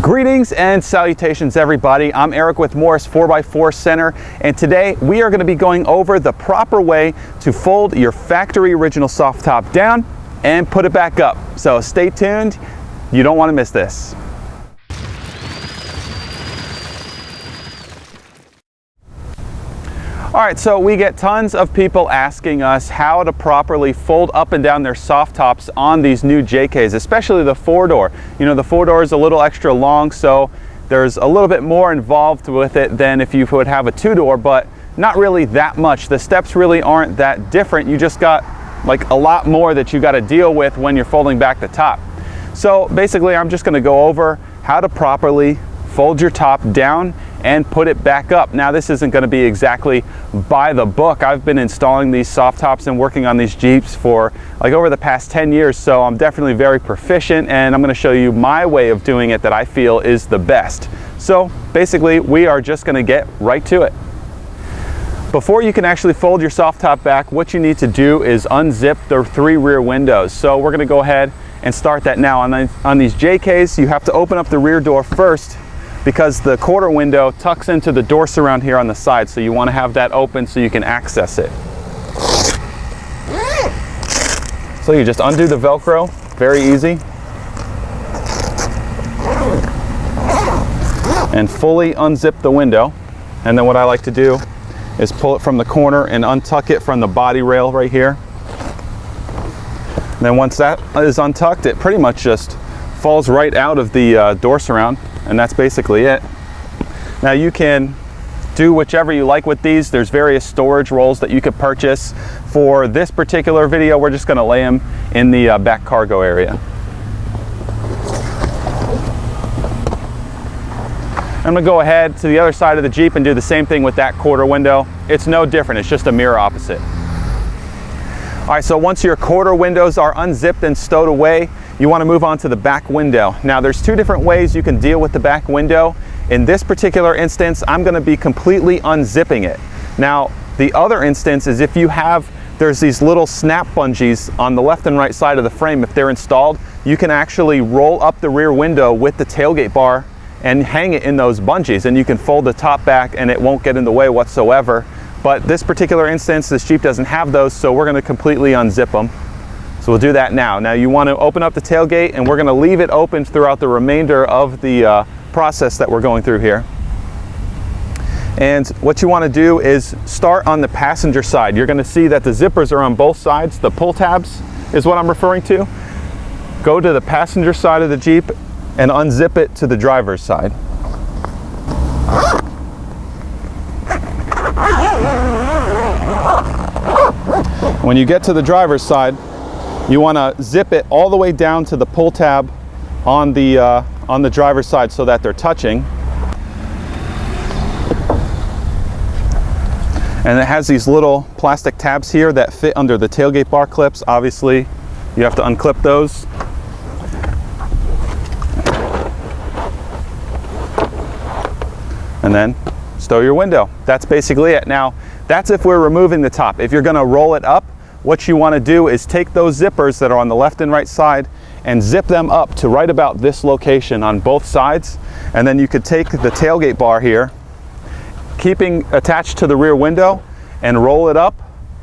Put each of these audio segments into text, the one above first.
Greetings and salutations everybody. I'm Eric with Morris 4x4 Center, and today we are going to be going over the proper way to fold your factory original soft top down and put it back up. So stay tuned, you don't want to miss this. Alright, so we get tons of people asking us how to properly fold up and down their soft tops on these new JKs, especially the 4-door. You know, the 4-door is a little extra long, so there's a little bit more involved with it than if you would have a 2-door, but not really that much. The steps really aren't that different. You just got like a lot more that you got to deal with when you're folding back the top. So basically, I'm just going to go over how to properly fold your top down and put it back up. Now, this isn't going to be exactly by the book. I've been installing these soft tops and working on these Jeeps for like over the past 10 years, so I'm definitely very proficient, and I'm going to show you my way of doing it that I feel is the best. So basically, we are just going to get right to it. Before you can actually fold your soft top back, what you need to do is unzip the 3 rear windows. So we're going to go ahead and start that now. On these JKs, you have to open up the rear door first, because the quarter window tucks into the door surround here on the side, so you want to have that open so you can access it. So you just undo the Velcro, very easy, and fully unzip the window. And then what I like to do is pull it from the corner and untuck it from the body rail right here. And then once that is untucked, it pretty much just falls right out of the door surround. And that's basically it. Now you can do whichever you like with these. There's various storage rolls that you could purchase. For this particular video, we're just going to lay them in the back cargo area. I'm going to go ahead to the other side of the Jeep and do the same thing with that quarter window. It's no different, it's just a mirror opposite. Alright, so once your quarter windows are unzipped and stowed away, you want to move on to the back window. Now there's 2 different ways you can deal with the back window. In this particular instance, I'm going to be completely unzipping it. Now the other instance is if you have, there's these little snap bungees on the left and right side of the frame. If they're installed, you can actually roll up the rear window with the tailgate bar and hang it in those bungees, and you can fold the top back and it won't get in the way whatsoever. But this particular instance, this Jeep doesn't have those, so we're going to completely unzip them. So we'll do that now. Now you want to open up the tailgate, and we're going to leave it open throughout the remainder of the process that we're going through here. And what you want to do is start on the passenger side. You're going to see that the zippers are on both sides. The pull tabs is what I'm referring to. Go to the passenger side of the Jeep and unzip it to the driver's side. When you get to the driver's side, you want to zip it all the way down to the pull tab on the driver's side so that they're touching. And it has these little plastic tabs here that fit under the tailgate bar clips. Obviously, you have to unclip those. And then stow your window. That's basically it. Now, that's if we're removing the top. If you're going to roll it up, what you want to do is take those zippers that are on the left and right side and zip them up to right about this location on both sides. And then you could take the tailgate bar here, keeping attached to the rear window, and roll it up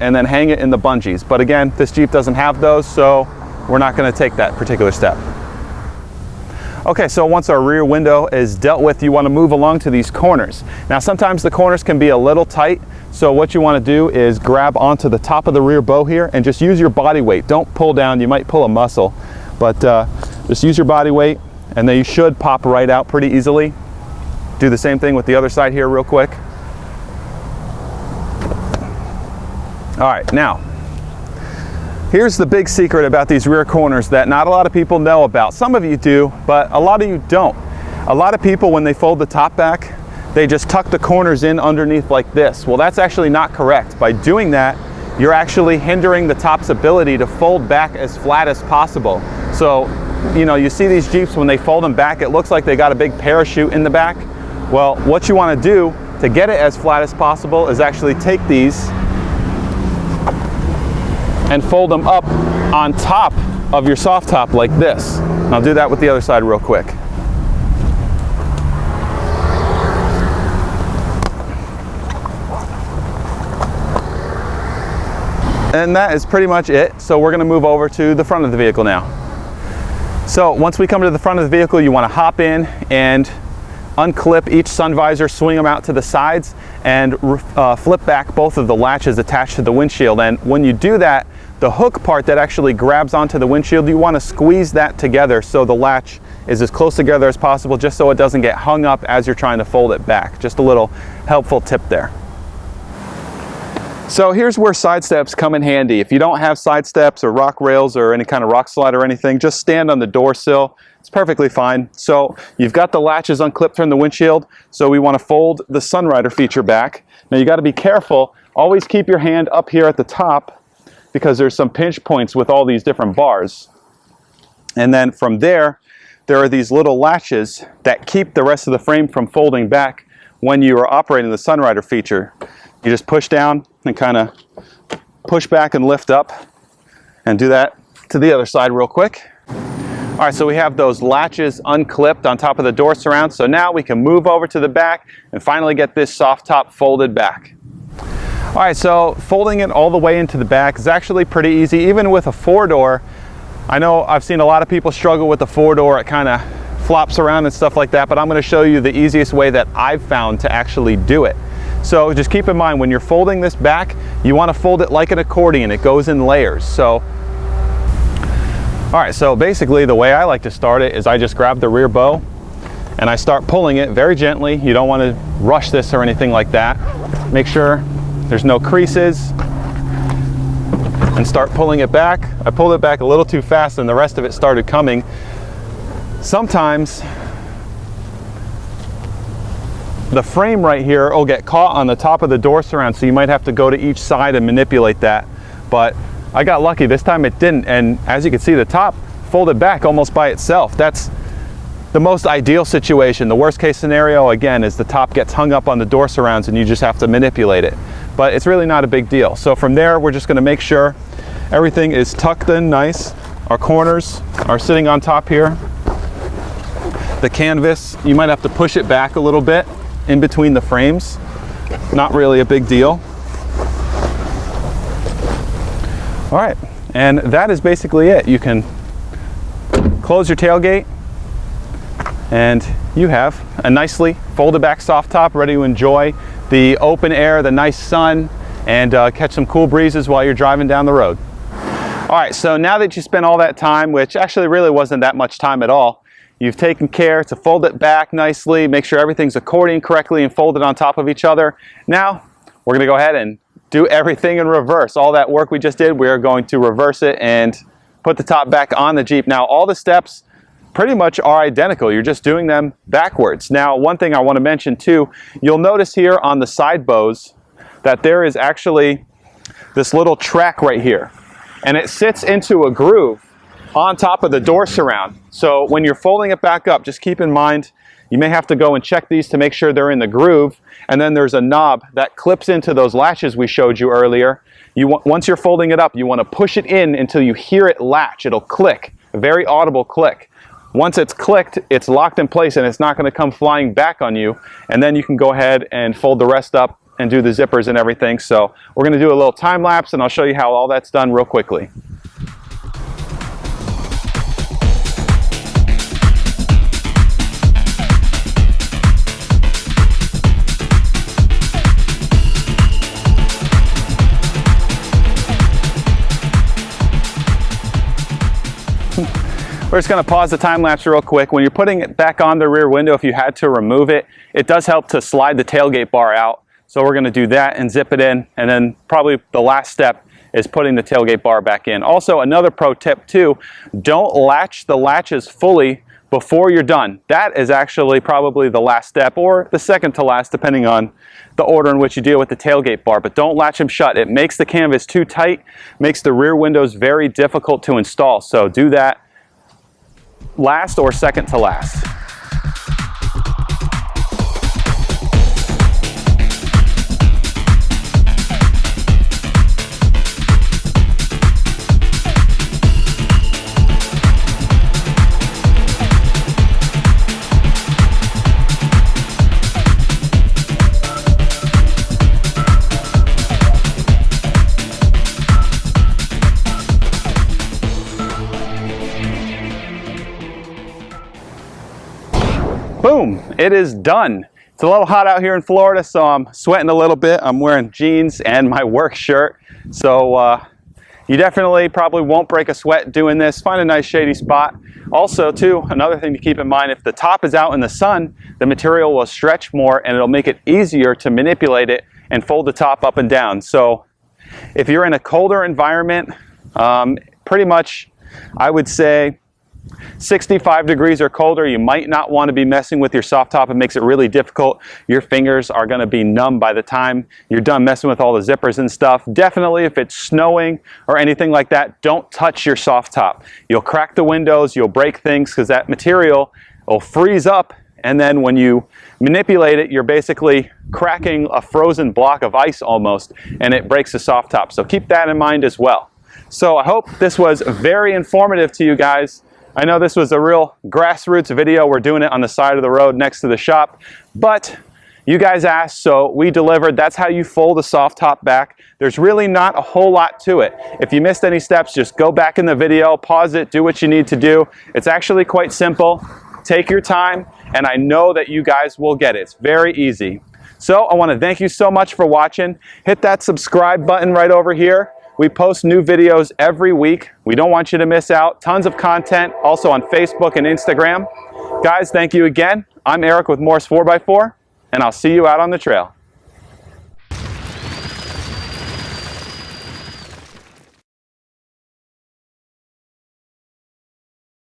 and then hang it in the bungees. But again, this Jeep doesn't have those, so we're not going to take that particular step. Okay, so once our rear window is dealt with, you want to move along to these corners. Now sometimes the corners can be a little tight, so what you want to do is grab onto the top of the rear bow here and just use your body weight. Don't pull down, you might pull a muscle, but just use your body weight and then you should pop right out pretty easily. Do the same thing with the other side here real quick. Alright, now here's the big secret about these rear corners that not a lot of people know about. Some of you do, but a lot of you don't. A lot of people, when they fold the top back, they just tuck the corners in underneath like this. Well, that's actually not correct. By doing that, you're actually hindering the top's ability to fold back as flat as possible. So, you know, you see these Jeeps, when they fold them back, it looks like they got a big parachute in the back. Well, what you want to do to get it as flat as possible is actually take these and fold them up on top of your soft top like this. And I'll do that with the other side real quick. And that is pretty much it. So we're going to move over to the front of the vehicle now. So once we come to the front of the vehicle, you want to hop in and unclip each sun visor, swing them out to the sides, and flip back both of the latches attached to the windshield. And when you do that, the hook part that actually grabs onto the windshield, you want to squeeze that together so the latch is as close together as possible, just so it doesn't get hung up as you're trying to fold it back. Just a little helpful tip there. So here's where side steps come in handy. If you don't have side steps or rock rails or any kind of rock slide or anything, just stand on the door sill. It's perfectly fine. So you've got the latches unclipped from the windshield, so we want to fold the Sunrider feature back. Now you got to be careful. Always keep your hand up here at the top, because there's some pinch points with all these different bars. And then from there are these little latches that keep the rest of the frame from folding back when you are operating the Sunrider feature. You just push down and kind of push back and lift up, and do that to the other side real quick. All right, so we have those latches unclipped on top of the door surround. So now we can move over to the back and finally get this soft top folded back. All right, so folding it all the way into the back is actually pretty easy, even with a four-door. I know I've seen a lot of people struggle with the four-door. It kind of flops around and stuff like that, but I'm going to show you the easiest way that I've found to actually do it. So just keep in mind, when you're folding this back, you want to fold it like an accordion. It goes in layers. So, all right, so basically the way I like to start it is I just grab the rear bow and I start pulling it very gently. You don't want to rush this or anything like that. Make sure there's no creases and start pulling it back. I pulled it back a little too fast and the rest of it started coming. Sometimes the frame right here will get caught on the top of the door surround, so you might have to go to each side and manipulate that. But I got lucky this time, it didn't, and as you can see, the top folded back almost by itself. That's the most ideal situation. The worst case scenario, again, is the top gets hung up on the door surrounds and you just have to manipulate it. But it's really not a big deal. So from there, we're just going to make sure everything is tucked in nice. Our corners are sitting on top here. The canvas, you might have to push it back a little bit in between the frames. Not really a big deal. All right, and that is basically it. You can close your tailgate and you have a nicely folded back soft top ready to enjoy the open air, the nice sun, and catch some cool breezes while you're driving down the road. All right, so now that you spent all that time, which actually really wasn't that much time at all, you've taken care to fold it back nicely, make sure everything's accordioning correctly and folded on top of each other. Now, we're gonna go ahead and do everything in reverse. All that work we just did, we're going to reverse it and put the top back on the Jeep. Now, all the steps pretty much are identical. You're just doing them backwards. Now, one thing I wanna mention too, you'll notice here on the side bows that there is actually this little track right here, and it sits into a groove on top of the door surround. So when you're folding it back up, just keep in mind, you may have to go and check these to make sure they're in the groove. And then there's a knob that clips into those latches we showed you earlier. Once you're folding it up, you want to push it in until you hear it latch. It'll click, a very audible click. Once it's clicked, it's locked in place and it's not going to come flying back on you. And then you can go ahead and fold the rest up and do the zippers and everything. So we're going to do a little time lapse and I'll show you how all that's done real quickly. We're just going to pause the time lapse real quick. When you're putting it back on the rear window, if you had to remove it, it does help to slide the tailgate bar out. So we're going to do that and zip it in, and then probably the last step is putting the tailgate bar back in. Also, another pro tip too, don't latch the latches fully before you're done. That is actually probably the last step, or the second to last, depending on the order in which you deal with the tailgate bar, but don't latch them shut. It makes the canvas too tight, makes the rear windows very difficult to install. So do that last or second to last. boom, it is done. It's a little hot out here in Florida, so I'm sweating a little bit. I'm wearing jeans and my work shirt. So you definitely probably won't break a sweat doing this. Find a nice shady spot. Also too, another thing to keep in mind, if the top is out in the sun, the material will stretch more and it'll make it easier to manipulate it and fold the top up and down. So if you're in a colder environment, pretty much I would say 65 degrees or colder, you might not want to be messing with your soft top. It makes it really difficult. Your fingers are going to be numb by the time you're done messing with all the zippers and stuff. Definitely if it's snowing or anything like that, don't touch your soft top. You'll crack the windows, you'll break things because that material will freeze up, and then when you manipulate it, you're basically cracking a frozen block of ice almost, and it breaks the soft top. So keep that in mind as well. So I hope this was very informative to you guys. I know this was a real grassroots video. We're doing it on the side of the road next to the shop, but you guys asked, so we delivered. That's how you fold a soft top back. There's really not a whole lot to it. If you missed any steps, just go back in the video, pause it, do what you need to do. It's actually quite simple. Take your time, and I know that you guys will get it. It's very easy. So I want to thank you so much for watching. Hit that subscribe button right over here. We post new videos every week. We don't want you to miss out. Tons of content also on Facebook and Instagram. Guys, thank you again. I'm Eric with Morse 4x4, and I'll see you out on the trail.